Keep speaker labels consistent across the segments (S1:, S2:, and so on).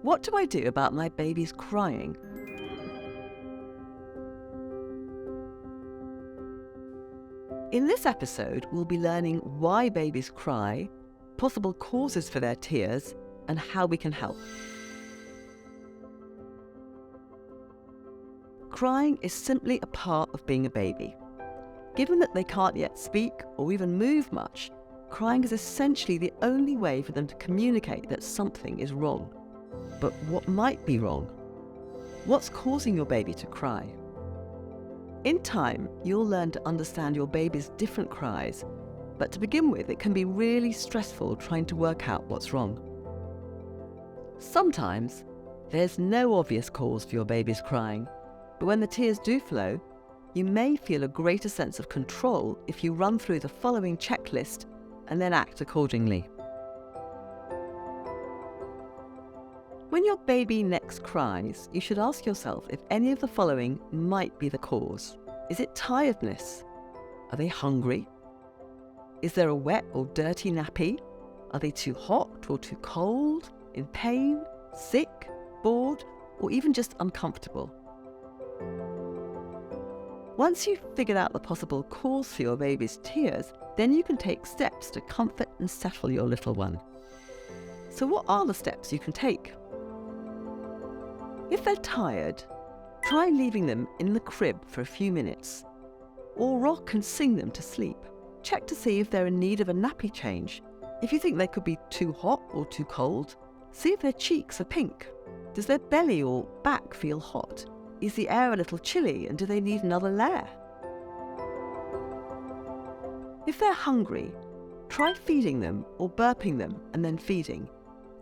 S1: What do I do about my baby's crying? In this episode, we'll be learning why babies cry, possible causes for their tears, and how we can help. Crying is simply a part of being a baby. Given that they can't yet speak or even move much, crying is essentially the only way for them to communicate that something is wrong. But what might be wrong? What's causing your baby to cry? In time, you'll learn to understand your baby's different cries, but to begin with, it can be really stressful trying to work out what's wrong. Sometimes, there's no obvious cause for your baby's crying, but when the tears do flow, you may feel a greater sense of control if you run through the following checklist and then act accordingly. When your baby next cries, you should ask yourself if any of the following might be the cause. Is it tiredness? Are they hungry? Is there a wet or dirty nappy? Are they too hot or too cold? In pain? Sick? Bored? Or even just uncomfortable? Once you've figured out the possible cause for your baby's tears, then you can take steps to comfort and settle your little one. So what are the steps you can take? If they're tired, try leaving them in the crib for a few minutes, or rock and sing them to sleep. Check to see if they're in need of a nappy change. If you think they could be too hot or too cold, see if their cheeks are pink. Does their belly or back feel hot? Is the air a little chilly and do they need another layer? If they're hungry, try feeding them or burping them and then feeding.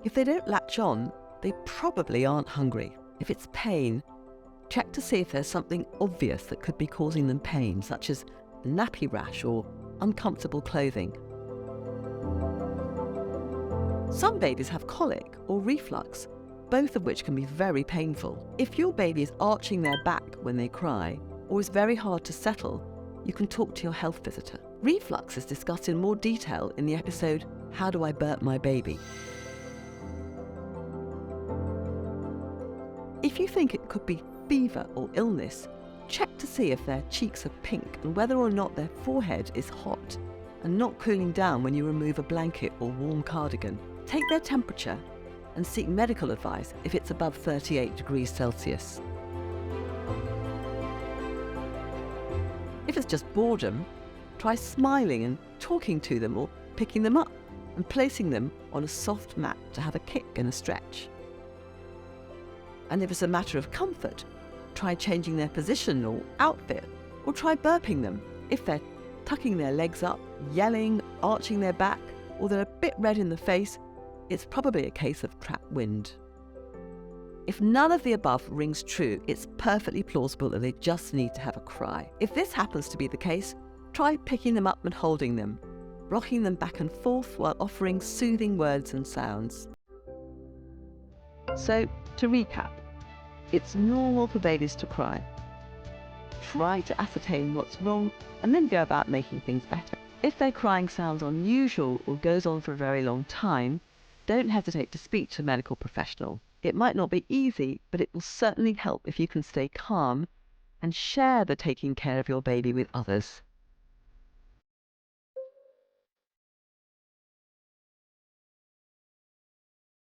S1: If they don't latch on, they probably aren't hungry. If it's pain, check to see if there's something obvious that could be causing them pain, such as a nappy rash or uncomfortable clothing. Some babies have colic or reflux, both of which can be very painful. If your baby is arching their back when they cry, or is very hard to settle, you can talk to your health visitor. Reflux is discussed in more detail in the episode, How Do I Burp My Baby? If you think it could be fever or illness, check to see if their cheeks are pink and whether or not their forehead is hot and not cooling down when you remove a blanket or warm cardigan. Take their temperature and seek medical advice if it's above 38 degrees Celsius. If it's just boredom, try smiling and talking to them or picking them up and placing them on a soft mat to have a kick and a stretch. And if it's a matter of comfort, try changing their position or outfit, or try burping them. If they're tucking their legs up, yelling, arching their back, or they're a bit red in the face, it's probably a case of trapped wind. If none of the above rings true, it's perfectly plausible that they just need to have a cry. If this happens to be the case, try picking them up and holding them, rocking them back and forth while offering soothing words and sounds. So, to recap, it's normal for babies to cry. Try to ascertain what's wrong and then go about making things better. If their crying sounds unusual or goes on for a very long time, don't hesitate to speak to a medical professional. It might not be easy, but it will certainly help if you can stay calm and share the taking care of your baby with others.